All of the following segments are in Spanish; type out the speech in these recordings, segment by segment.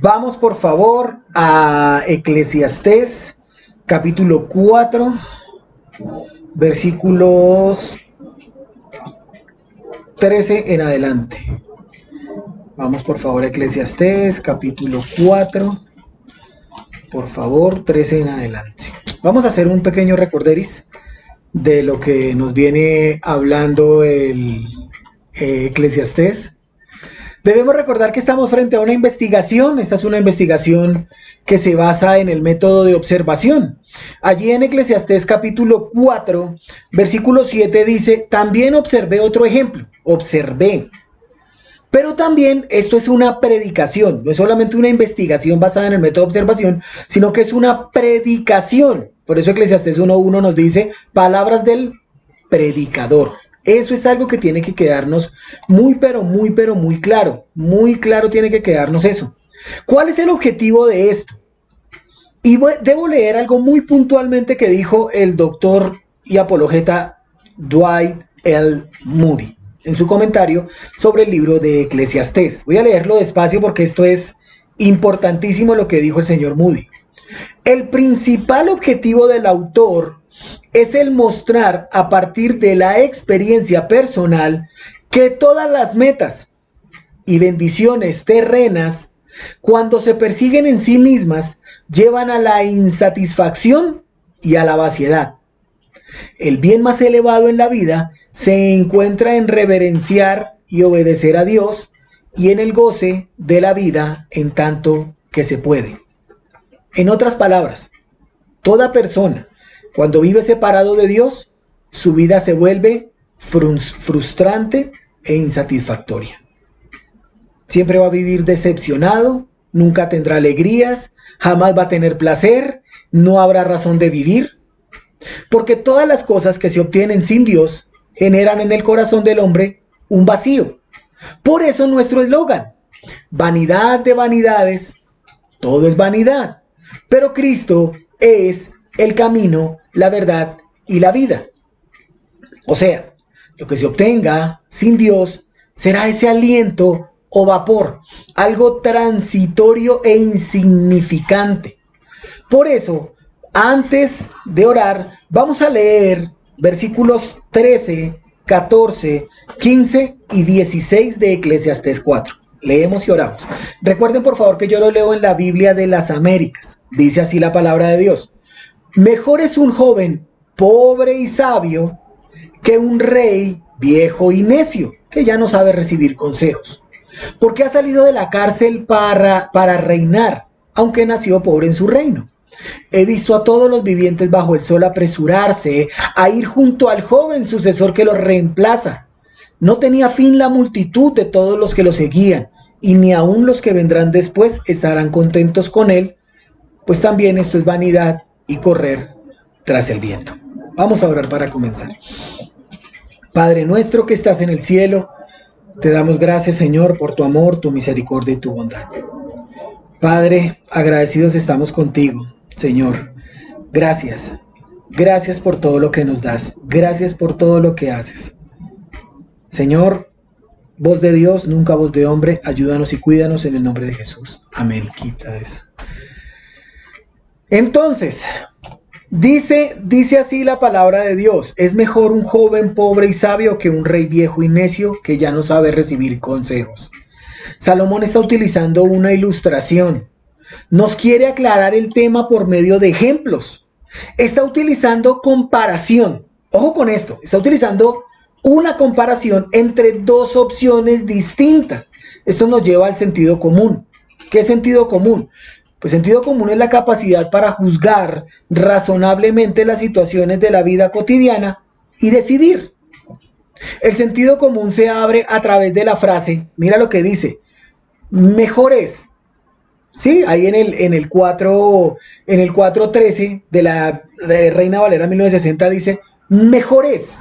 Vamos por favor a Eclesiastés, capítulo 4, versículos 13 en adelante. Vamos por favor a Eclesiastés, capítulo 4, por favor, 13 en adelante. Vamos a hacer un pequeño recorderis de lo que nos viene hablando el Eclesiastés. Debemos recordar que estamos frente a una investigación. Esta es una investigación que se basa en el método de observación. Allí en Eclesiastés capítulo 4, versículo 7 dice: también observé otro ejemplo. Observé. Pero también esto es una predicación. No es solamente una investigación basada en el método de observación, sino que es una predicación. Por eso Eclesiastés 1:1 nos dice palabras del predicador. Eso es algo que tiene que quedarnos muy claro. Muy claro tiene que quedarnos eso. ¿Cuál es el objetivo de esto? Y debo leer algo muy puntualmente que dijo el doctor y apologeta Dwight L. Moody en su comentario sobre el libro de Eclesiastés. Voy a leerlo despacio porque esto es importantísimo lo que dijo el señor Moody. El principal objetivo del autor es el mostrar a partir de la experiencia personal que todas las metas y bendiciones terrenas, cuando se persiguen en sí mismas, llevan a la insatisfacción y a la vaciedad. El bien más elevado en la vida se encuentra en reverenciar y obedecer a Dios y en el goce de la vida en tanto que se puede. En otras palabras, toda persona, cuando vive separado de Dios, su vida se vuelve frustrante e insatisfactoria. Siempre va a vivir decepcionado, nunca tendrá alegrías, jamás va a tener placer, no habrá razón de vivir. Porque todas las cosas que se obtienen sin Dios generan en el corazón del hombre un vacío. Por eso nuestro eslogan: vanidad de vanidades, todo es vanidad. Pero Cristo es el camino, la verdad y la vida. O sea, lo que se obtenga sin Dios será ese aliento o vapor, algo transitorio e insignificante. Por eso, antes de orar, vamos a leer versículos 13, 14, 15 y 16 de Eclesiastés 4. Leemos y oramos. Recuerden por favor que yo lo leo en la Biblia de las Américas. Dice así la palabra de Dios: mejor es un joven pobre y sabio que un rey viejo y necio que ya no sabe recibir consejos. Porque ha salido de la cárcel para reinar, aunque nació pobre en su reino. He visto a todos los vivientes bajo el sol apresurarse a ir junto al joven sucesor que los reemplaza. No tenía fin la multitud de todos los que lo seguían, y ni aun los que vendrán después estarán contentos con él, pues también esto es vanidad y correr tras el viento. Vamos a orar para comenzar. Padre nuestro que estás en el cielo, te damos gracias, Señor, por tu amor, tu misericordia y tu bondad. Padre, agradecidos estamos contigo, Señor. Gracias. Gracias por todo lo que nos das. Gracias por todo lo que haces. Señor, voz de Dios, nunca voz de hombre, ayúdanos y cuídanos en el nombre de Jesús. Amén. Quita eso. Entonces, dice así la palabra de Dios: es mejor un joven pobre y sabio que un rey viejo y necio que ya no sabe recibir consejos. Salomón está utilizando una ilustración. Nos quiere aclarar el tema por medio de ejemplos. Está utilizando comparación. Ojo con esto, está utilizando una comparación entre dos opciones distintas. Esto nos lleva al sentido común. ¿Qué es sentido común? Pues sentido común es la capacidad para juzgar razonablemente las situaciones de la vida cotidiana y decidir. El sentido común se abre a través de la frase, mira lo que dice: mejor es. Sí, ahí en el 4:13 de la Reina Valera 1960 dice: mejor es.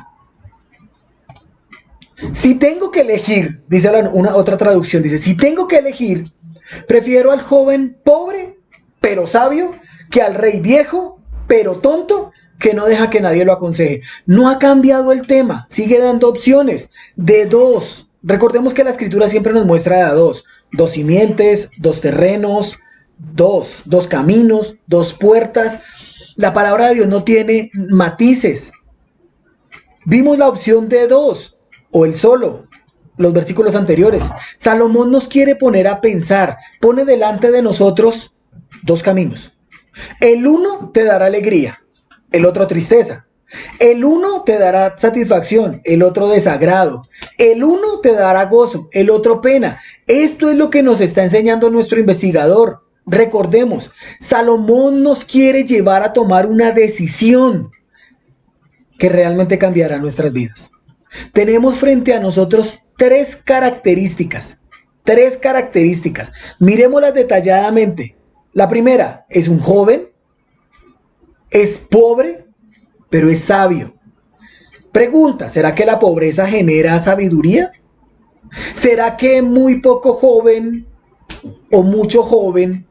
Si tengo que elegir, dice una otra traducción, dice: si tengo que elegir, prefiero al joven pobre pero sabio que al rey viejo pero tonto que no deja que nadie lo aconseje. No ha cambiado el tema, sigue dando opciones de dos. Recordemos que la escritura siempre nos muestra de a dos. 2 simientes, 2 terrenos, dos caminos, 2 puertas. La palabra de Dios no tiene matices. Vimos la opción de 2 o el solo, los versículos anteriores. Salomón nos quiere poner a pensar, pone delante de nosotros 2 caminos. El uno te dará alegría, el otro tristeza. El uno te dará satisfacción, el otro desagrado. El uno te dará gozo, el otro pena. Esto es lo que nos está enseñando nuestro investigador. Recordemos, Salomón nos quiere llevar a tomar una decisión que realmente cambiará nuestras vidas. Tenemos frente a nosotros 3 características. 3 características. Mirémoslas detalladamente. La primera, es un joven, es pobre, pero es sabio. Pregunta, ¿será que la pobreza genera sabiduría? ¿Será que muy poco joven o mucho joven,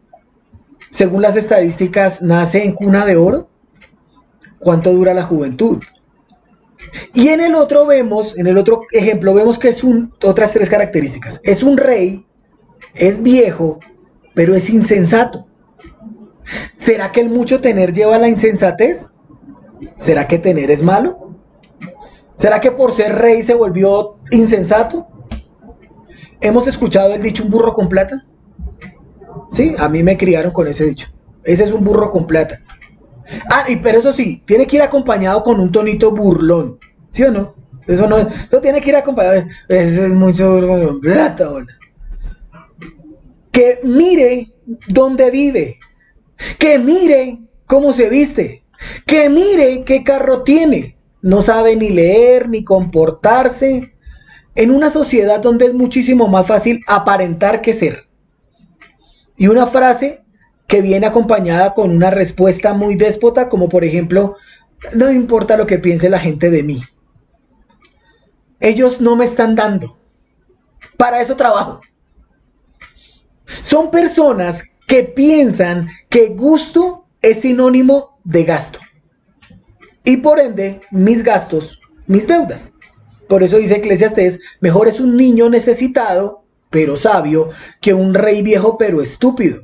según las estadísticas, nace en cuna de oro? ¿Cuánto dura la juventud? Y en el otro ejemplo vemos que es otras 3 características. Es un rey, es viejo, pero es insensato. ¿Será que el mucho tener lleva a la insensatez? ¿Será que tener es malo? ¿Será que por ser rey se volvió insensato? ¿Hemos escuchado el dicho un burro con plata? Sí, a mí me criaron con ese dicho. Ese es un burro con plata. Pero eso sí, tiene que ir acompañado con un tonito burlón. ¿Sí o no? Eso tiene que ir acompañado. Ese es mucho burro con plata, hola. Que mire dónde vive. Que mire cómo se viste. Que mire qué carro tiene. No sabe ni leer ni comportarse. En una sociedad donde es muchísimo más fácil aparentar que ser. Y una frase que viene acompañada con una respuesta muy déspota, como por ejemplo, no me importa lo que piense la gente de mí. Ellos no me están dando. Para eso trabajo. Son personas que piensan que gusto es sinónimo de gasto. Y por ende, mis gastos, mis deudas. Por eso dice Eclesiastés, mejor es un niño necesitado, pero sabio, que un rey viejo, pero estúpido,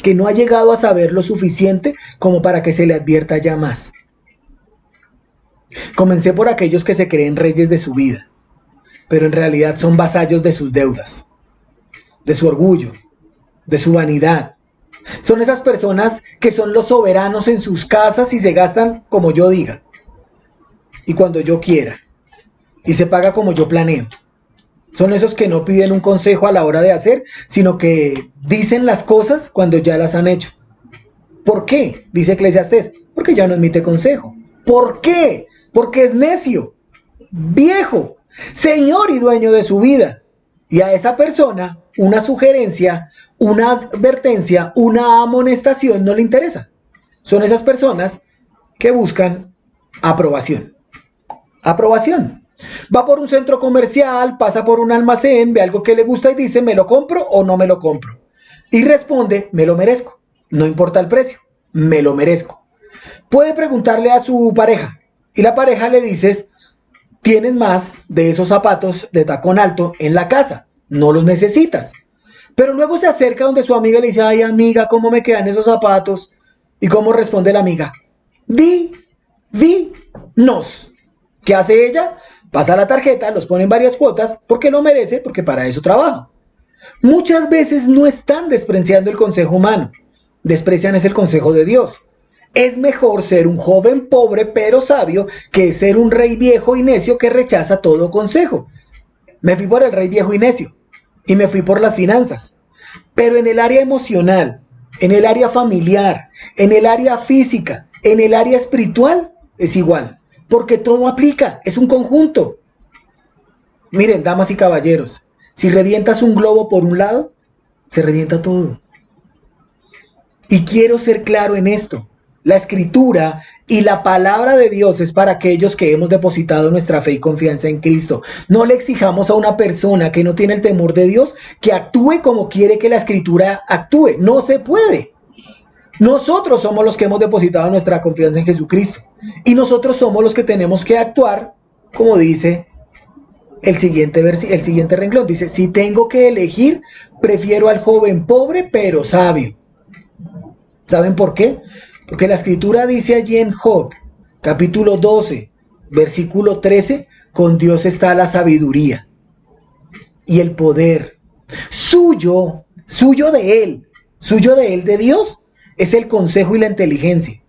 que no ha llegado a saber lo suficiente como para que se le advierta ya más. Comencé por aquellos que se creen reyes de su vida, pero en realidad son vasallos de sus deudas, de su orgullo, de su vanidad. Son esas personas que son los soberanos en sus casas y se gastan como yo diga y cuando yo quiera y se paga como yo planeo. Son esos que no piden un consejo a la hora de hacer, sino que dicen las cosas cuando ya las han hecho. ¿Por qué? Dice Eclesiastés, porque ya no admite consejo. ¿Por qué? Porque es necio, viejo, señor y dueño de su vida. Y a esa persona una sugerencia, una advertencia, una amonestación no le interesa. Son esas personas que buscan aprobación. Aprobación. Va por un centro comercial, pasa por un almacén, ve algo que le gusta y dice, ¿me lo compro o no me lo compro? Y responde, me lo merezco. No importa el precio, me lo merezco. Puede preguntarle a su pareja y la pareja le dice, tienes más de esos zapatos de tacón alto en la casa, no los necesitas. Pero luego se acerca donde su amiga y le dice, ay amiga, ¿cómo me quedan esos zapatos? ¿Y cómo responde la amiga? Nos. ¿Qué hace ella? Pasa la tarjeta, los pone en varias cuotas porque lo merece, porque para eso trabaja. Muchas veces no están despreciando el consejo humano, desprecian es el consejo de Dios. Es mejor ser un joven pobre pero sabio que ser un rey viejo y necio que rechaza todo consejo. Me fui por el rey viejo y necio y me fui por las finanzas. Pero en el área emocional, en el área familiar, en el área física, en el área espiritual, es igual. Porque todo aplica, es un conjunto. Miren, damas y caballeros, si revientas un globo por un lado, se revienta todo. Y quiero ser claro en esto. La escritura y la palabra de Dios es para aquellos que hemos depositado nuestra fe y confianza en Cristo. No le exijamos a una persona que no tiene el temor de Dios que actúe como quiere que la escritura actúe. No se puede. Nosotros somos los que hemos depositado nuestra confianza en Jesucristo. Y nosotros somos los que tenemos que actuar como dice el siguiente renglón dice, si tengo que elegir, prefiero al joven pobre pero sabio. ¿Saben por qué? Porque la escritura dice allí en Job, capítulo 12, versículo 13, con Dios está la sabiduría y el poder. Suyo de Él, de Dios, es el consejo y la inteligencia.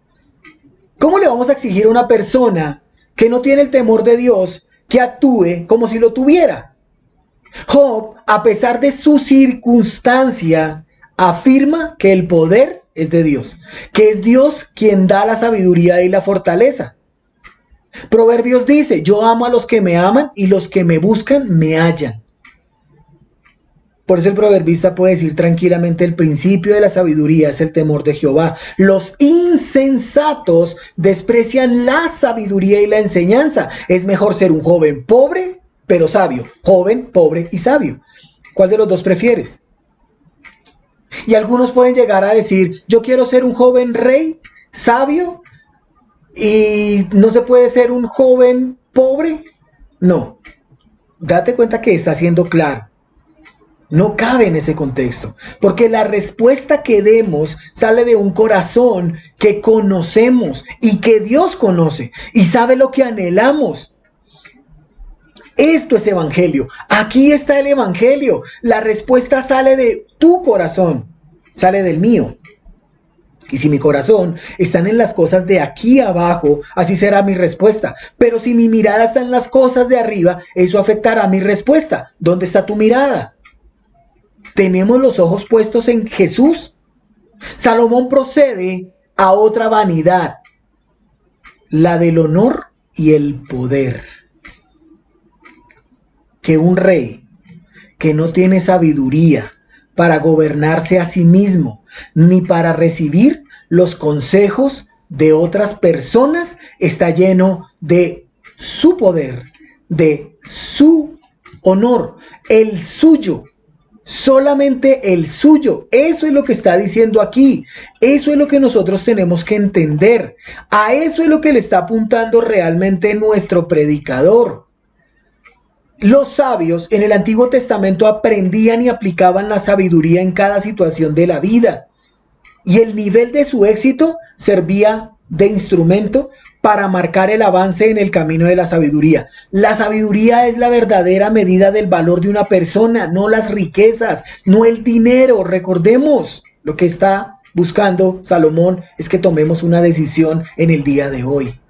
¿Cómo le vamos a exigir a una persona que no tiene el temor de Dios que actúe como si lo tuviera? Job, a pesar de su circunstancia, afirma que el poder es de Dios, que es Dios quien da la sabiduría y la fortaleza. Proverbios dice, yo amo a los que me aman y los que me buscan me hallan. Por eso el proverbista puede decir tranquilamente, el principio de la sabiduría es el temor de Jehová. Los insensatos desprecian la sabiduría y la enseñanza. Es mejor ser un joven pobre, pero sabio. Joven, pobre y sabio. ¿Cuál de los dos prefieres? Y algunos pueden llegar a decir, yo quiero ser un joven rey, sabio, y no se puede ser un joven pobre. No. Date cuenta que está siendo claro. No cabe en ese contexto, porque la respuesta que demos sale de un corazón que conocemos y que Dios conoce y sabe lo que anhelamos. Esto es evangelio. Aquí está el evangelio. La respuesta sale de tu corazón, sale del mío. Y si mi corazón está en las cosas de aquí abajo, así será mi respuesta. Pero si mi mirada está en las cosas de arriba, eso afectará mi respuesta. ¿Dónde está tu mirada? ¿Tenemos los ojos puestos en Jesús? Salomón procede a otra vanidad, la del honor y el poder. Que un rey que no tiene sabiduría para gobernarse a sí mismo, ni para recibir los consejos de otras personas, está lleno de su poder, de su honor, el suyo. Solamente el suyo. Eso es lo que está diciendo aquí. Eso es lo que nosotros tenemos que entender. A eso es lo que le está apuntando realmente nuestro predicador. Los sabios en el Antiguo Testamento aprendían y aplicaban la sabiduría en cada situación de la vida. Y el nivel de su éxito servía de instrumento para marcar el avance en el camino de la sabiduría. La sabiduría es la verdadera medida del valor de una persona, no las riquezas, no el dinero. Recordemos, lo que está buscando Salomón es que tomemos una decisión en el día de hoy.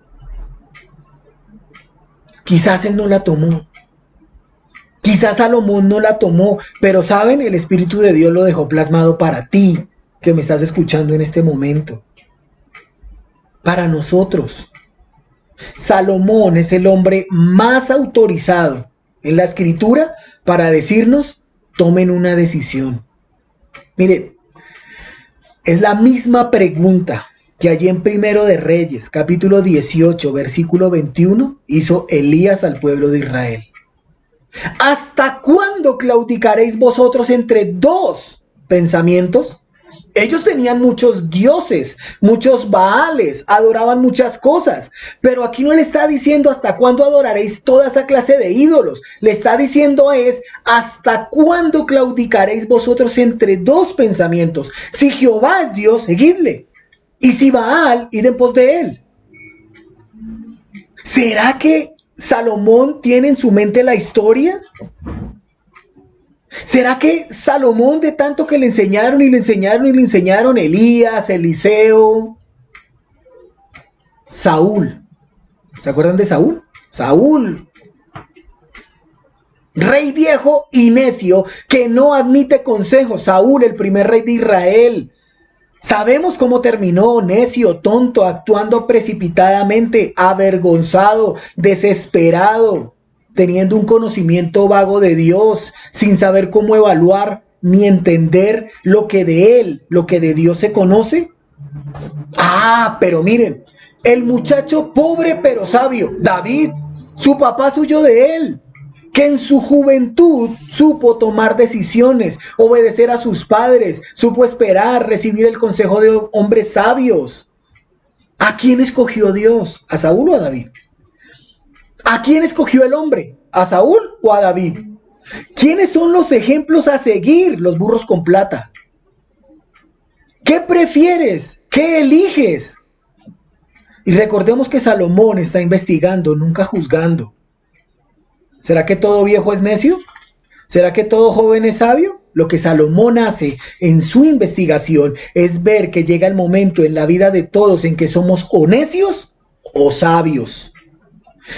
Quizás él no la tomó. Quizás Salomón no la tomó, pero saben, el Espíritu de Dios lo dejó plasmado para ti, que me estás escuchando en este momento. Para nosotros. Salomón es el hombre más autorizado en la escritura para decirnos, tomen una decisión. Miren, es la misma pregunta que allí en Primero de Reyes, capítulo 18, versículo 21, hizo Elías al pueblo de Israel. ¿Hasta cuándo claudicaréis vosotros entre dos pensamientos? Ellos tenían muchos dioses, muchos baales, adoraban muchas cosas, pero aquí no le está diciendo hasta cuándo adoraréis toda esa clase de ídolos. Le está diciendo es hasta cuándo claudicaréis vosotros entre dos pensamientos. Si Jehová es Dios, seguidle, y si Baal, id en pos de él. ¿Será que Salomón tiene en su mente la historia? ¿Será que Salomón, de tanto que le enseñaron y le enseñaron y le enseñaron, Elías, Eliseo, Saúl? ¿Se acuerdan de Saúl? Saúl, rey viejo y necio que no admite consejos. Saúl, el primer rey de Israel. Sabemos cómo terminó, necio, tonto, actuando precipitadamente, avergonzado, desesperado, teniendo un conocimiento vago de Dios, sin saber cómo evaluar ni entender lo que de él, lo que de Dios se conoce. Pero miren, el muchacho pobre pero sabio, David, su papá suyo de él, que en su juventud supo tomar decisiones, obedecer a sus padres, supo esperar, recibir el consejo de hombres sabios. ¿A quién escogió Dios? ¿A Saúl o a David? ¿A quién escogió el hombre? ¿A Saúl o a David? ¿Quiénes son los ejemplos a seguir? Los burros con plata. ¿Qué prefieres? ¿Qué eliges? Y recordemos que Salomón está investigando, nunca juzgando. ¿Será que todo viejo es necio? ¿Será que todo joven es sabio? Lo que Salomón hace en su investigación es ver que llega el momento en la vida de todos en que somos o necios o sabios.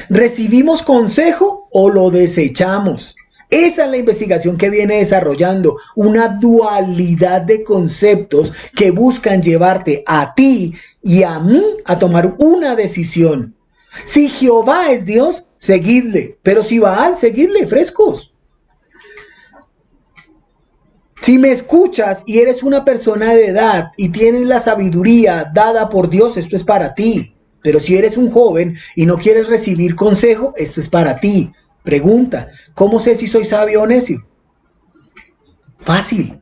¿Recibimos consejo o lo desechamos? Esa es la investigación que viene desarrollando una dualidad de conceptos que buscan llevarte a ti y a mí a tomar una decisión. Si Jehová es Dios, seguidle, pero si Baal, seguidle, frescos. Si me escuchas y eres una persona de edad y tienes la sabiduría dada por Dios, esto es para ti. Pero si eres un joven y no quieres recibir consejo, esto es para ti. Pregunta, ¿cómo sé si soy sabio o necio? Fácil.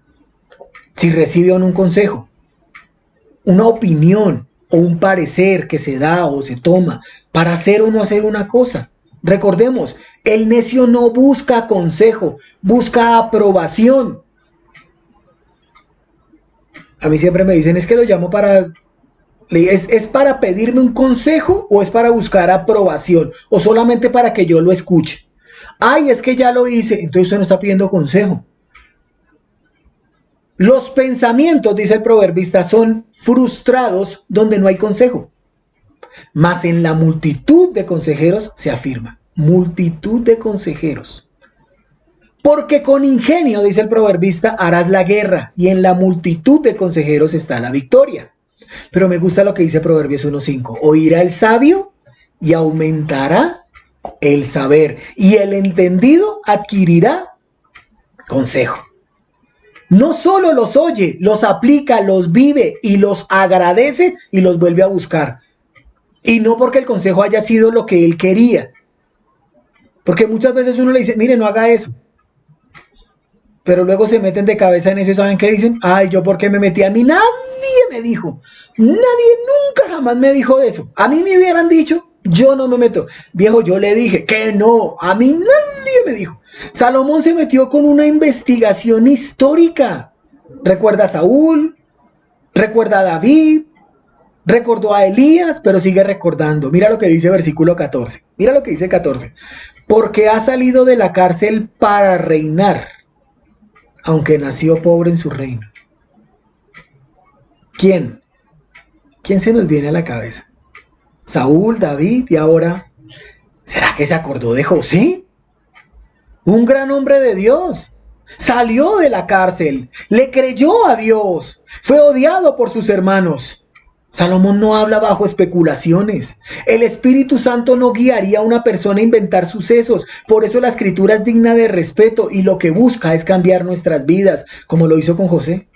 Si recibe o no un consejo, una opinión o un parecer que se da o se toma para hacer o no hacer una cosa. Recordemos, el necio no busca consejo, busca aprobación. A mí siempre me dicen, es que lo llamo para... ¿Es para pedirme un consejo o es para buscar aprobación? ¿O solamente para que yo lo escuche? Ay, es que ya lo hice, entonces usted no está pidiendo consejo. Los pensamientos, dice el proverbista, son frustrados donde no hay consejo. Mas en la multitud de consejeros se afirma. Multitud de consejeros. Porque con ingenio, dice el proverbista, harás la guerra y en la multitud de consejeros está la victoria. Pero me gusta lo que dice Proverbios 1:5. Oirá el sabio y aumentará el saber, y el entendido adquirirá consejo. No solo los oye, los aplica, los vive y los agradece y los vuelve a buscar. Y no porque el consejo haya sido lo que él quería. Porque muchas veces uno le dice, mire, no haga eso. Pero luego se meten de cabeza en eso y ¿saben qué dicen? Ay, ¿yo por qué me metí? A mí nadie me dijo. Nadie nunca jamás me dijo eso. A mí me hubieran dicho, yo no me meto. Viejo, yo le dije que no. A mí nadie me dijo. Salomón se metió con una investigación histórica. Recuerda a Saúl, recuerda a David, recordó a Elías, pero sigue recordando. Mira lo que dice versículo 14. Mira lo que dice 14. Porque ha salido de la cárcel para reinar, aunque nació pobre en su reino. ¿Quién? ¿Quién se nos viene a la cabeza? Saúl, David y ahora, ¿será que se acordó de José? Un gran hombre de Dios. Salió de la cárcel, le creyó a Dios, fue odiado por sus hermanos. Salomón no habla bajo especulaciones. El Espíritu Santo no guiaría a una persona a inventar sucesos. Por eso la escritura es digna de respeto y lo que busca es cambiar nuestras vidas, como lo hizo con José.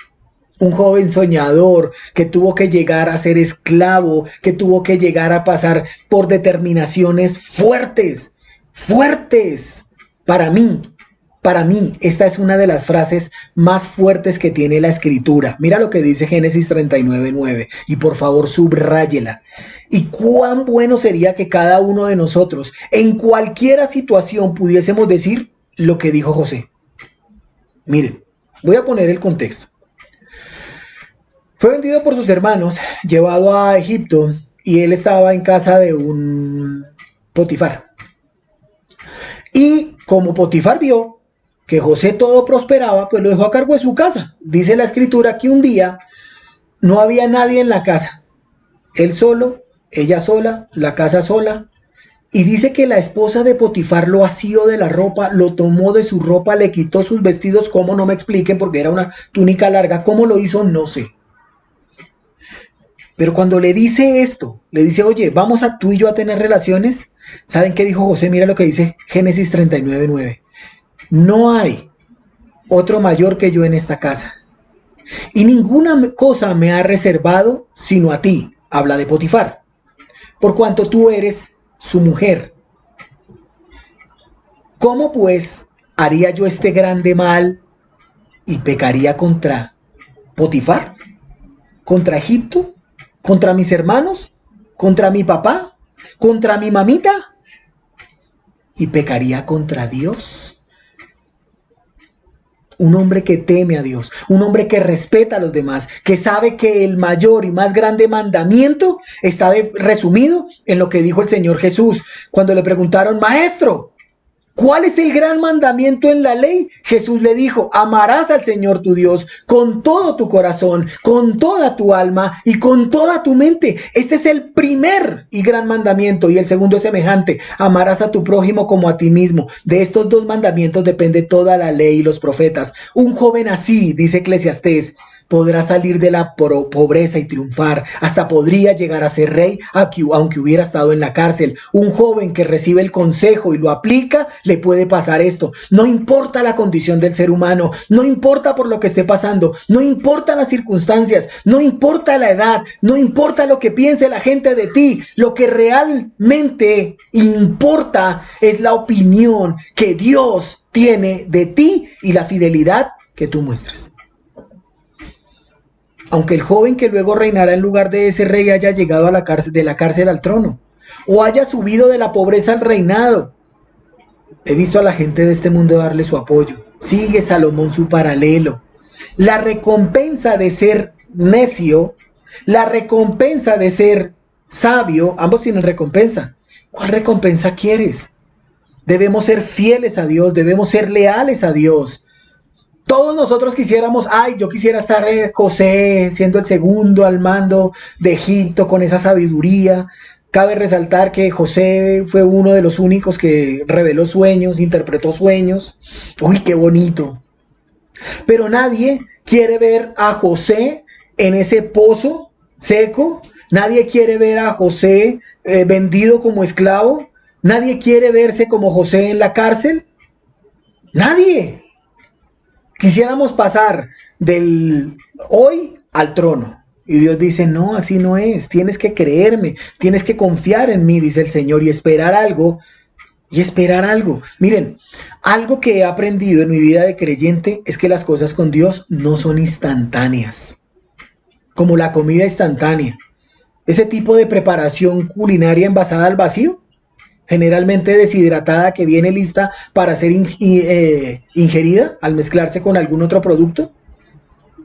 Un joven soñador que tuvo que llegar a ser esclavo, que tuvo que llegar a pasar por determinaciones fuertes, fuertes. Para mí, esta es una de las frases más fuertes que tiene la escritura. Mira lo que dice Génesis 39:9 y por favor subráyela. Y cuán bueno sería que cada uno de nosotros en cualquier situación pudiésemos decir lo que dijo José. Miren, voy a poner el contexto. Fue vendido por sus hermanos, llevado a Egipto y él estaba en casa de un Potifar. Y como Potifar vio que José todo prosperaba, pues lo dejó a cargo de su casa. Dice la escritura que un día no había nadie en la casa. Él solo, ella sola, la casa sola. Y dice que la esposa de Potifar lo asió de la ropa, lo tomó de su ropa, le quitó sus vestidos. ¿Cómo? No me expliquen, porque era una túnica larga. ¿Cómo lo hizo? No sé. Pero cuando le dice esto, le dice, oye, vamos a tú y yo a tener relaciones. ¿Saben qué dijo José? Mira lo que dice Génesis 39:9. No hay otro mayor que yo en esta casa, y ninguna cosa me ha reservado sino a ti, habla de Potifar, por cuanto tú eres su mujer. ¿Cómo pues haría yo este grande mal y pecaría contra Potifar? ¿Contra Egipto? ¿Contra mis hermanos? ¿Contra mi papá? ¿Contra mi mamita? y pecaría contra Dios. Un hombre que teme a Dios, un hombre que respeta a los demás, que sabe que el mayor y más grande mandamiento está resumido en lo que dijo el Señor Jesús cuando le preguntaron: Maestro, ¿cuál es el gran mandamiento en la ley? Jesús le dijo: amarás al Señor tu Dios con todo tu corazón, con toda tu alma y con toda tu mente. Este es el primer y gran mandamiento, y el segundo es semejante: amarás a tu prójimo como a ti mismo. De estos dos mandamientos depende toda la ley y los profetas. Un joven así, dice Eclesiastés, podrá salir de la pobreza y triunfar. Hasta podría llegar a ser rey, aunque hubiera estado en la cárcel. Un joven que recibe el consejo y lo aplica, le puede pasar esto. No importa la condición del ser humano, no importa por lo que esté pasando, no importa las circunstancias, no importa la edad, no importa lo que piense la gente de ti. Lo que realmente importa es la opinión que Dios tiene de ti y la fidelidad que tú muestras. Aunque el joven que luego reinará en lugar de ese rey haya llegado a la cárcel, de la cárcel al trono, o haya subido de la pobreza al reinado. He visto a la gente de este mundo darle su apoyo. Sigue Salomón su paralelo. La recompensa de ser necio, la recompensa de ser sabio, ambos tienen recompensa. ¿Cuál recompensa quieres? Debemos ser fieles a Dios, debemos ser leales a Dios. Todos nosotros quisiéramos: ay, yo quisiera estar José siendo el segundo al mando de Egipto con esa sabiduría. Cabe resaltar que José fue uno de los únicos que reveló sueños, interpretó sueños. Uy, qué bonito. Pero nadie quiere ver a José en ese pozo seco. Nadie quiere ver a José vendido como esclavo. Nadie quiere verse como José en la cárcel. Nadie. Quisiéramos pasar del hoy al trono. Y Dios dice: no, así no es. Tienes que creerme, tienes que confiar en mí, dice el Señor, y esperar algo. Miren, algo que he aprendido en mi vida de creyente es que las cosas con Dios no son instantáneas. Como la comida instantánea. Ese tipo de preparación culinaria envasada al vacío, generalmente deshidratada, que viene lista para ser ingerida al mezclarse con algún otro producto,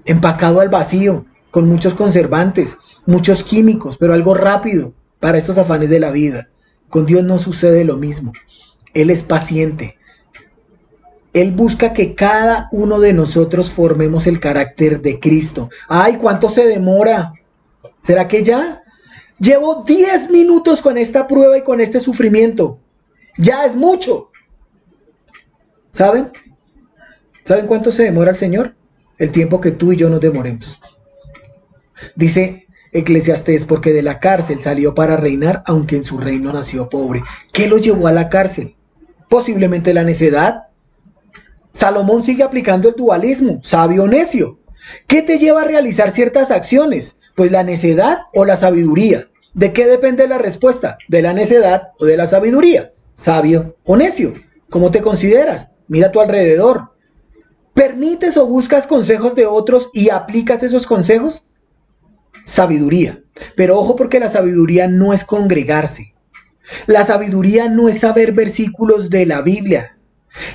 empacado al vacío, con muchos conservantes, muchos químicos, pero algo rápido para estos afanes de la vida. Con Dios no sucede lo mismo. Él es paciente. Él busca que cada uno de nosotros formemos el carácter de Cristo. ¡Ay, cuánto se demora! ¿Será que ya? Llevo 10 minutos con esta prueba y con este sufrimiento. Ya es mucho. ¿Saben? ¿Saben cuánto se demora el Señor? El tiempo que tú y yo nos demoremos. Dice Eclesiastés: porque de la cárcel salió para reinar, aunque en su reino nació pobre. ¿Qué lo llevó a la cárcel? Posiblemente la necedad. Salomón sigue aplicando el dualismo, sabio o necio. ¿Qué te lleva a realizar ciertas acciones? Pues la necedad o la sabiduría. ¿De qué depende la respuesta? ¿De la necedad o de la sabiduría? ¿Sabio o necio? ¿Cómo te consideras? Mira a tu alrededor. ¿Permites o buscas consejos de otros y aplicas esos consejos? Sabiduría. Pero ojo, porque la sabiduría no es congregarse. La sabiduría no es saber versículos de la Biblia.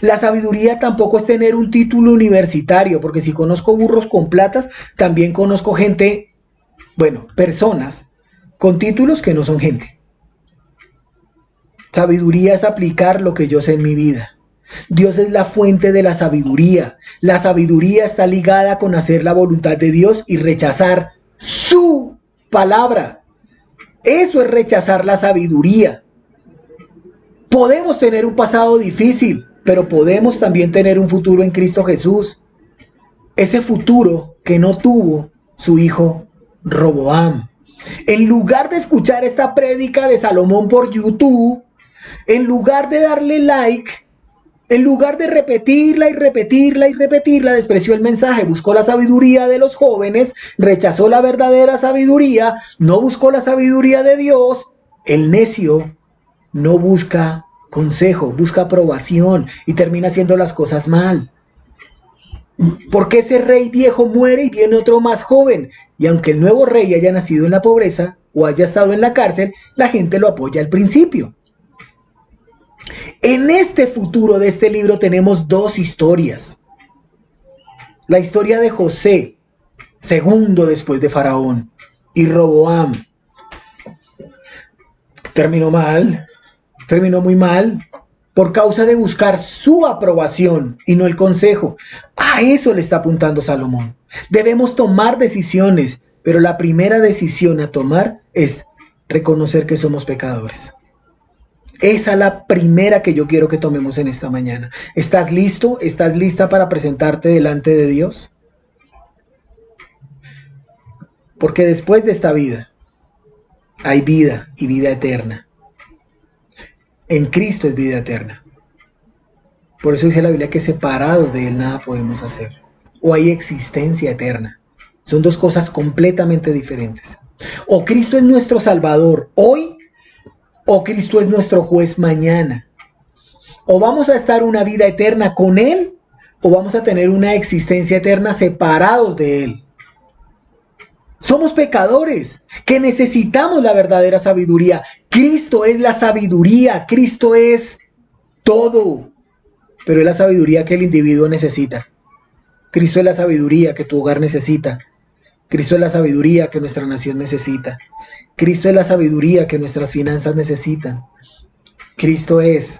La sabiduría tampoco es tener un título universitario, porque si conozco burros con platas, también conozco gente, personas con títulos que no son gente. Sabiduría es aplicar lo que yo sé en mi vida. Dios es la fuente de la sabiduría. La sabiduría está ligada con hacer la voluntad de Dios y rechazar su palabra. Eso es rechazar la sabiduría. Podemos tener un pasado difícil, pero podemos también tener un futuro en Cristo Jesús. Ese futuro que no tuvo su hijo Roboam. En lugar de escuchar esta prédica de Salomón por YouTube, en lugar de darle like, en lugar de repetirla y repetirla y repetirla, despreció el mensaje, buscó la sabiduría de los jóvenes, rechazó la verdadera sabiduría, no buscó la sabiduría de Dios. El necio no busca consejo, busca aprobación y termina haciendo las cosas mal. Porque ese rey viejo muere y viene otro más joven. Y aunque el nuevo rey haya nacido en la pobreza o haya estado en la cárcel, la gente lo apoya al principio. En este futuro de este libro tenemos dos historias. La historia de José, segundo después de Faraón, y Roboam. Terminó mal, terminó muy mal, por causa de buscar su aprobación y no el consejo. A eso le está apuntando Salomón. Debemos tomar decisiones, pero la primera decisión a tomar es reconocer que somos pecadores. Esa es la primera que yo quiero que tomemos en esta mañana. ¿Estás listo? ¿Estás lista para presentarte delante de Dios? Porque después de esta vida hay vida y vida eterna. En Cristo es vida eterna. Por eso dice la Biblia que separados de Él nada podemos hacer. O hay existencia eterna. Son dos cosas completamente diferentes. O Cristo es nuestro Salvador hoy, o Cristo es nuestro juez mañana. O vamos a estar una vida eterna con Él, o vamos a tener una existencia eterna separados de Él. Somos pecadores que necesitamos la verdadera sabiduría. Cristo es la sabiduría, Cristo es todo, pero es la sabiduría que el individuo necesita. Cristo es la sabiduría que tu hogar necesita. Cristo es la sabiduría que nuestra nación necesita. Cristo es la sabiduría que nuestras finanzas necesitan. Cristo es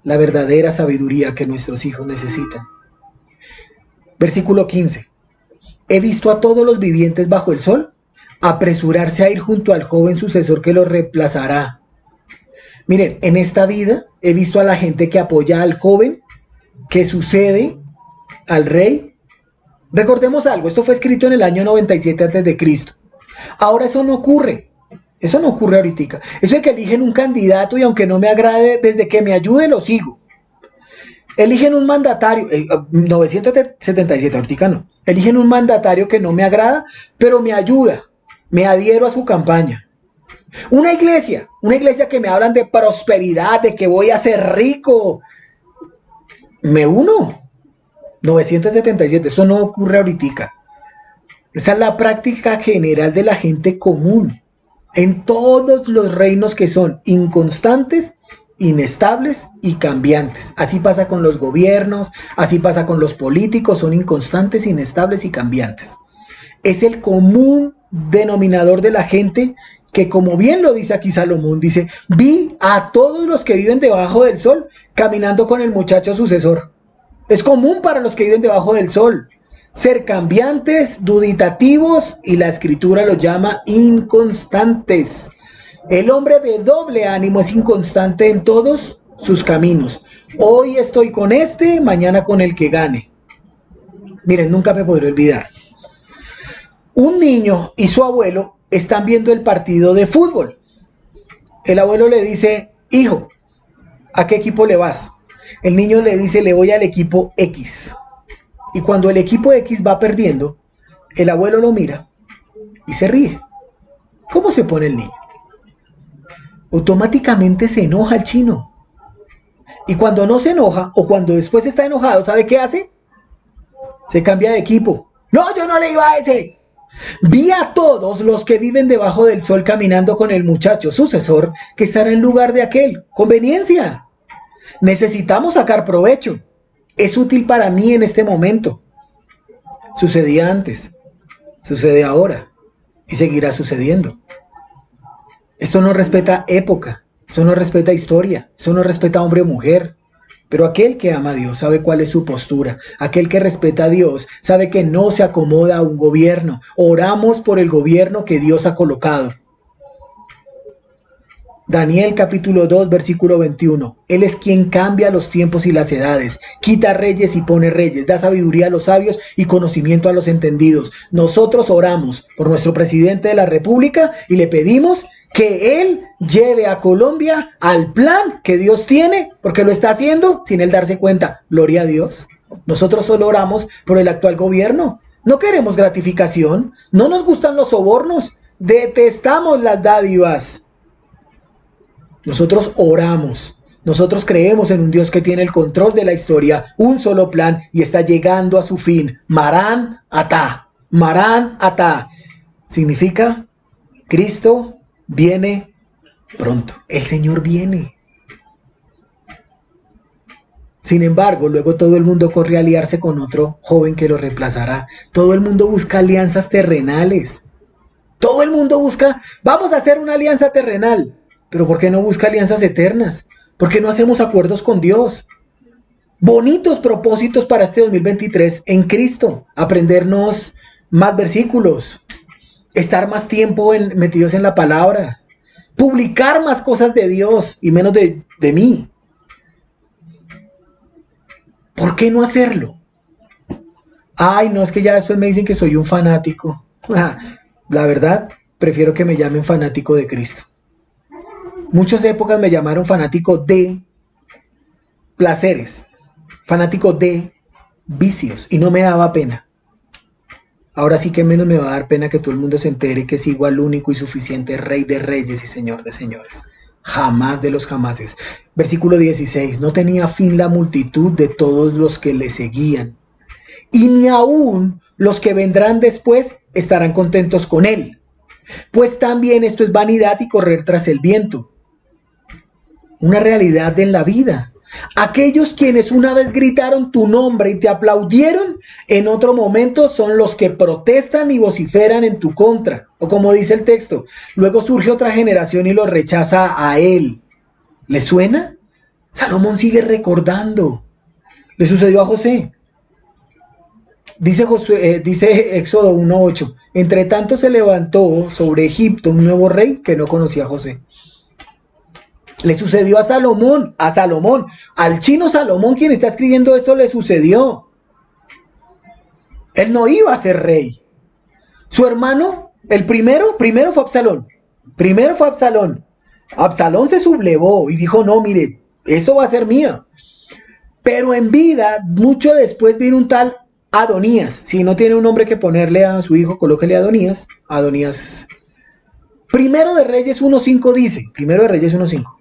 la verdadera sabiduría que nuestros hijos necesitan. Versículo 15. He visto a todos los vivientes bajo el sol apresurarse a ir junto al joven sucesor que los reemplazará. Miren, en esta vida he visto a la gente que apoya al joven que sucede al rey. Recordemos algo, esto fue escrito en el año 97 a.C. Ahora eso no ocurre. Eso no ocurre ahorita. Eso es que eligen un candidato y aunque no me agrade, desde que me ayude lo sigo. Eligen un mandatario, 977, ahorita no. Eligen un mandatario que no me agrada, pero me ayuda. Me adhiero a su campaña. Una iglesia que me hablan de prosperidad, de que voy a ser rico. Me uno. 977, eso no ocurre ahorita. Esa es la práctica general de la gente común. En todos los reinos que son inconstantes, inestables y cambiantes. Así pasa con los gobiernos, así pasa con los políticos, son inconstantes, inestables y cambiantes. Es el común denominador de la gente que, como bien lo dice aquí Salomón, dice, vi a todos los que viven debajo del sol caminando con el muchacho sucesor. Es común para los que viven debajo del sol ser cambiantes, duditativos, y la escritura los llama inconstantes. El hombre de doble ánimo es inconstante en todos sus caminos. Hoy estoy con este, mañana con el que gane. Miren, nunca me podré olvidar. Un niño y su abuelo están viendo el partido de fútbol. El abuelo le dice, hijo, ¿a qué equipo le vas? El niño le dice, le voy al equipo X. Y cuando el equipo X va perdiendo, el abuelo lo mira y se ríe. ¿Cómo se pone el niño? Automáticamente se enoja el chino. Y cuando no se enoja, o cuando después está enojado, ¿sabe qué hace? Se cambia de equipo. No, yo no le iba a ese. Vi a todos los que viven debajo del sol caminando con el muchacho sucesor que estará en lugar de aquel. Conveniencia. Necesitamos sacar provecho. Es útil para mí en este momento. Sucedía antes, sucede ahora y seguirá sucediendo. Esto no respeta época, esto no respeta historia, esto no respeta hombre o mujer. Pero aquel que ama a Dios sabe cuál es su postura. Aquel que respeta a Dios sabe que no se acomoda a un gobierno. Oramos por el gobierno que Dios ha colocado. Daniel capítulo 2 versículo 21. Él es quien cambia los tiempos y las edades, quita reyes y pone reyes, da sabiduría a los sabios y conocimiento a los entendidos. Nosotros oramos por nuestro presidente de la República y le pedimos que él lleve a Colombia al plan que Dios tiene, porque lo está haciendo sin él darse cuenta. Gloria a Dios. Nosotros solo oramos por el actual gobierno. No queremos gratificación, no nos gustan los sobornos, detestamos las dádivas. Nosotros oramos, nosotros creemos en un Dios que tiene el control de la historia, un solo plan y está llegando a su fin. Marán Atá, Marán Atá. Significa Cristo viene pronto, el Señor viene. Sin embargo, luego todo el mundo corre a aliarse con otro joven que lo reemplazará. Todo el mundo busca alianzas terrenales. Todo el mundo busca, vamos a hacer una alianza terrenal. Pero ¿por qué no busca alianzas eternas? ¿Por qué no hacemos acuerdos con Dios? Bonitos propósitos para este 2023 en Cristo. Aprendernos más versículos. Estar más tiempo metidos en la palabra. Publicar más cosas de Dios y menos de mí. ¿Por qué no hacerlo? Ay, no, es que ya después me dicen que soy un fanático. La verdad, prefiero que me llamen fanático de Cristo. Muchas épocas me llamaron fanático de placeres, fanático de vicios, y no me daba pena. Ahora sí que menos me va a dar pena que todo el mundo se entere que sigo al único y suficiente Rey de Reyes y Señor de Señores. Jamás de los jamases. Versículo 16. No tenía fin la multitud de todos los que le seguían, y ni aún los que vendrán después estarán contentos con él. Pues también esto es vanidad y correr tras el viento. Una realidad en la vida. Aquellos quienes una vez gritaron tu nombre y te aplaudieron, en otro momento son los que protestan y vociferan en tu contra. O como dice el texto, luego surge otra generación y lo rechaza a él. ¿Le suena? Salomón sigue recordando. Le sucedió a José. Dice Éxodo 1:8. Entre tanto se levantó sobre Egipto un nuevo rey que no conocía a José. Le sucedió a Salomón, al chino Salomón, quien está escribiendo esto, le sucedió. Él no iba a ser rey. Su hermano, el primero fue Absalón. Absalón se sublevó y dijo, no, mire, esto va a ser mío. Pero en vida, mucho después vino un tal Adonías. Si no tiene un nombre que ponerle a su hijo, colóquele Adonías. Primero de Reyes 1:5 dice, Primero de Reyes 1:5.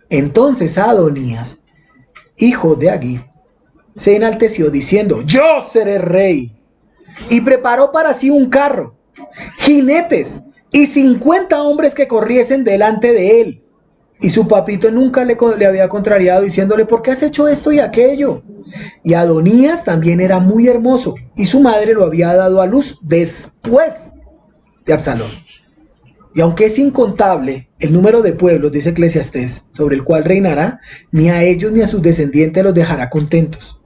Entonces Adonías, hijo de Agit, se enalteció diciendo, yo seré rey. Y preparó para sí un carro, jinetes y 50 hombres que corriesen delante de él. Y su papito nunca le había contrariado diciéndole, ¿por qué has hecho esto y aquello? Y Adonías también era muy hermoso y su madre lo había dado a luz después de Absalón. Y aunque es incontable el número de pueblos, dice Eclesiastés, sobre el cual reinará, ni a ellos ni a sus descendientes los dejará contentos.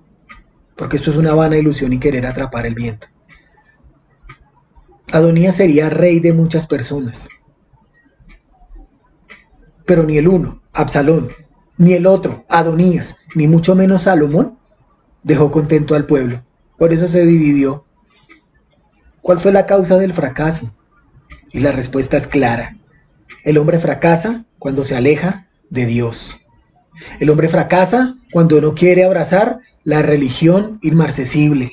Porque esto es una vana ilusión y querer atrapar el viento. Adonías sería rey de muchas personas. Pero ni el uno, Absalón, ni el otro, Adonías, ni mucho menos Salomón, dejó contento al pueblo. Por eso se dividió. ¿Cuál fue la causa del fracaso? Y la respuesta es clara. El hombre fracasa cuando se aleja de Dios. El hombre fracasa cuando no quiere abrazar la religión inmarcesible.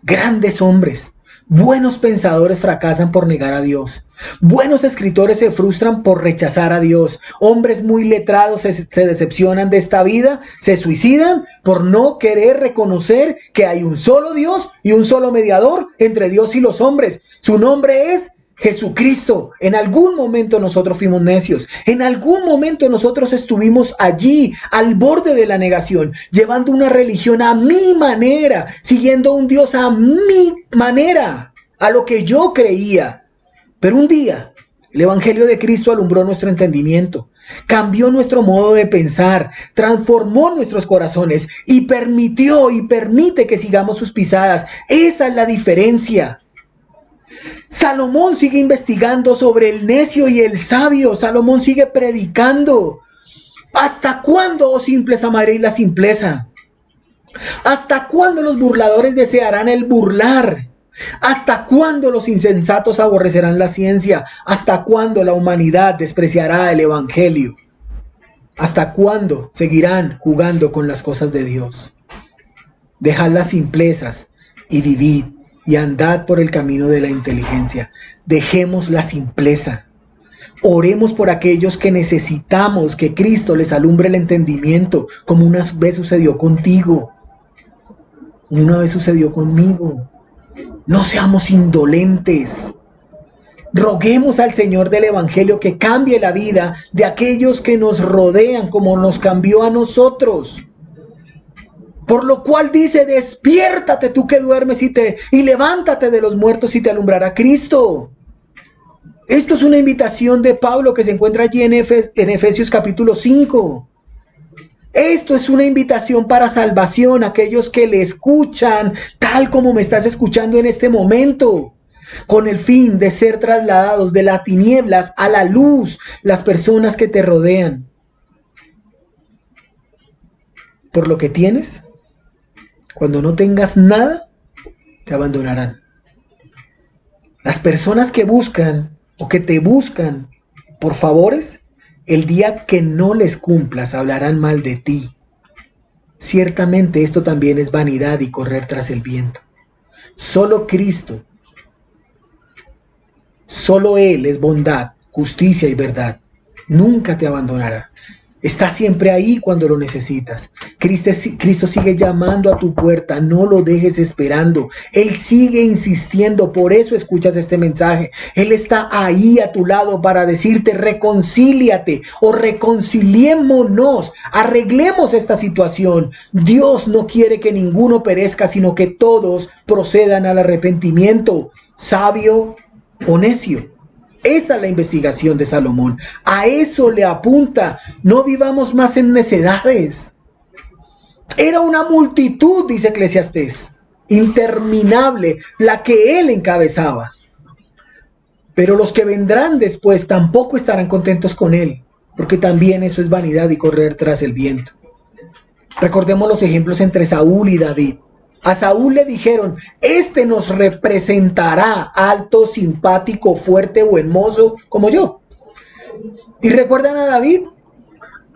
Grandes hombres, buenos pensadores fracasan por negar a Dios. Buenos escritores se frustran por rechazar a Dios. Hombres muy letrados se decepcionan de esta vida, se suicidan por no querer reconocer que hay un solo Dios y un solo mediador entre Dios y los hombres. Su nombre es Jesucristo. En algún momento nosotros fuimos necios. En algún momento nosotros estuvimos allí, al borde de la negación, llevando una religión a mi manera, siguiendo un Dios a mi manera, a lo que yo creía. Pero un día, el Evangelio de Cristo alumbró nuestro entendimiento, cambió nuestro modo de pensar, transformó nuestros corazones y permitió y permite que sigamos sus pisadas. Esa es la diferencia. Salomón sigue investigando sobre el necio y el sabio. Salomón sigue predicando. ¿Hasta cuándo, oh simples, amaréis la simpleza? ¿Hasta cuándo los burladores desearán el burlar? ¿Hasta cuándo los insensatos aborrecerán la ciencia? ¿Hasta cuándo la humanidad despreciará el evangelio? ¿Hasta cuándo seguirán jugando con las cosas de Dios? Dejad las simplezas y vivid, y andad por el camino de la inteligencia. Dejemos la simpleza. Oremos por aquellos que necesitamos que Cristo les alumbre el entendimiento, como una vez sucedió contigo, una vez sucedió conmigo. No seamos indolentes. Roguemos al Señor del Evangelio que cambie la vida de aquellos que nos rodean como nos cambió a nosotros. Por lo cual dice, despiértate tú que duermes y levántate de los muertos y te alumbrará Cristo. Esto es una invitación de Pablo que se encuentra allí en Efesios capítulo 5. Esto es una invitación para salvación a aquellos que le escuchan tal como me estás escuchando en este momento, con el fin de ser trasladados de las tinieblas a la luz, las personas que te rodean. Por lo que tienes, cuando no tengas nada, te abandonarán. Las personas que buscan o que te buscan por favores, el día que no les cumplas hablarán mal de ti. Ciertamente esto también es vanidad y correr tras el viento. Solo Cristo, solo Él es bondad, justicia y verdad. Nunca te abandonará. Está siempre ahí cuando lo necesitas. Cristo sigue llamando a tu puerta. No lo dejes esperando. Él sigue insistiendo. Por eso escuchas este mensaje. Él está ahí a tu lado para decirte reconcíliate o reconciliémonos. Arreglemos esta situación. Dios no quiere que ninguno perezca, sino que todos procedan al arrepentimiento, sabio o necio. Esa es la investigación de Salomón. A eso le apunta. No vivamos más en necedades. Era una multitud, dice Eclesiastés, interminable, la que él encabezaba. Pero los que vendrán después tampoco estarán contentos con él, porque también eso es vanidad y correr tras el viento. Recordemos los ejemplos entre Saúl y David. A Saúl le dijeron, este nos representará alto, simpático, fuerte, buen mozo, como yo. Y recuerdan a David,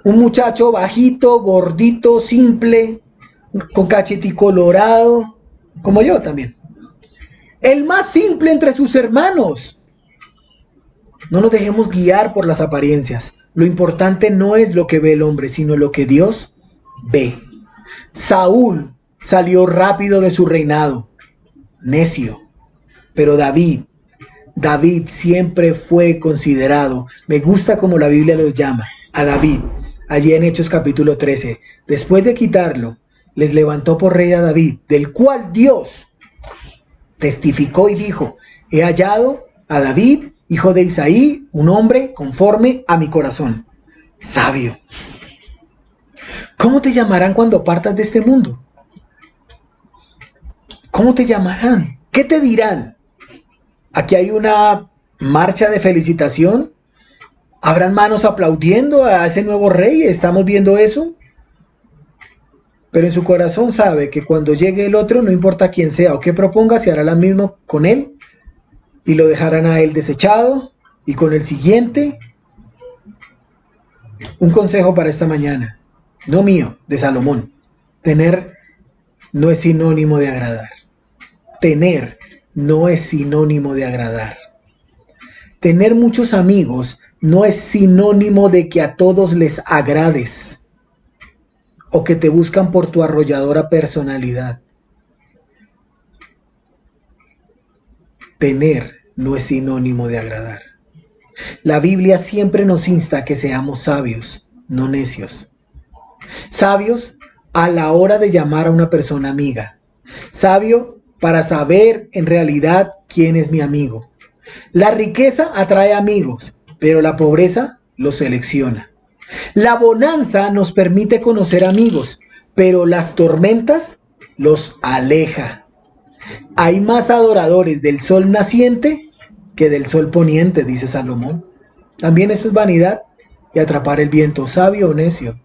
un muchacho bajito, gordito, simple, con cachete colorado, como yo también. El más simple entre sus hermanos. No nos dejemos guiar por las apariencias. Lo importante no es lo que ve el hombre, sino lo que Dios ve. Saúl salió rápido de su reinado, necio. Pero David siempre fue considerado, me gusta como la Biblia lo llama, a David, allí en Hechos capítulo 13. Después de quitarlo, les levantó por rey a David, del cual Dios testificó y dijo, he hallado a David, hijo de Isaí, un hombre conforme a mi corazón, sabio. ¿Cómo te llamarán cuando partas de este mundo? ¿Cómo te llamarán? ¿Qué te dirán? Aquí hay una marcha de felicitación. ¿Habrán manos aplaudiendo a ese nuevo rey? ¿Estamos viendo eso? Pero en su corazón sabe que cuando llegue el otro, no importa quién sea o qué proponga, se hará lo mismo con él y lo dejarán a él desechado. Y con el siguiente, un consejo para esta mañana, no mío, de Salomón. Tener no es sinónimo de agradar. Tener no es sinónimo de agradar. Tener muchos amigos no es sinónimo de que a todos les agrades o que te buscan por tu arrolladora personalidad. Tener no es sinónimo de agradar. La Biblia siempre nos insta a que seamos sabios, no necios. Sabios a la hora de llamar a una persona amiga. Sabio para saber en realidad quién es mi amigo. La riqueza atrae amigos, pero la pobreza los selecciona. La bonanza nos permite conocer amigos, pero las tormentas los aleja. Hay más adoradores del sol naciente que del sol poniente, dice Salomón. También esto es vanidad y atrapar el viento, sabio o necio.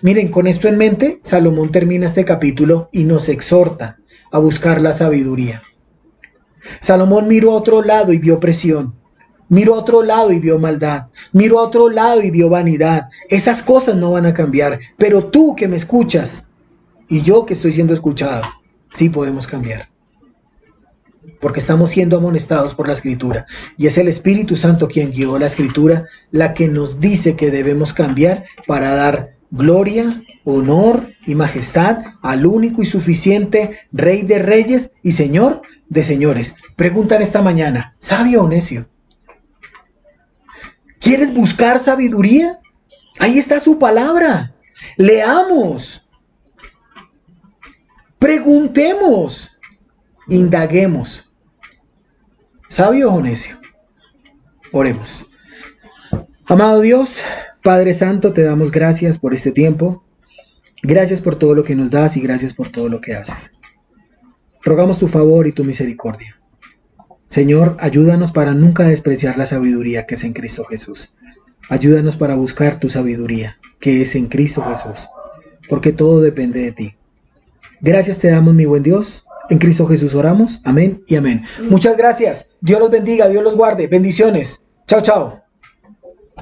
Miren, con esto en mente, Salomón termina este capítulo y nos exhorta a buscar la sabiduría. Salomón miró a otro lado y vio presión. Miró a otro lado y vio maldad. Miró a otro lado y vio vanidad. Esas cosas no van a cambiar. Pero tú que me escuchas y yo que estoy siendo escuchado, sí podemos cambiar. Porque estamos siendo amonestados por la Escritura. Y es el Espíritu Santo quien guió la Escritura, la que nos dice que debemos cambiar para dar gloria, honor y majestad al único y suficiente Rey de Reyes y Señor de señores. Preguntan esta mañana, ¿sabio o necio? ¿Quieres buscar sabiduría? Ahí está su palabra. Leamos. Preguntemos. Indaguemos. ¿Sabio o necio? Oremos. Amado Dios, Padre Santo, te damos gracias por este tiempo. Gracias por todo lo que nos das y gracias por todo lo que haces. Rogamos tu favor y tu misericordia. Señor, ayúdanos para nunca despreciar la sabiduría que es en Cristo Jesús. Ayúdanos para buscar tu sabiduría, que es en Cristo Jesús, porque todo depende de ti. Gracias te damos, mi buen Dios. En Cristo Jesús oramos. Amén y amén. Muchas gracias. Dios los bendiga, Dios los guarde. Bendiciones. Chao, chao.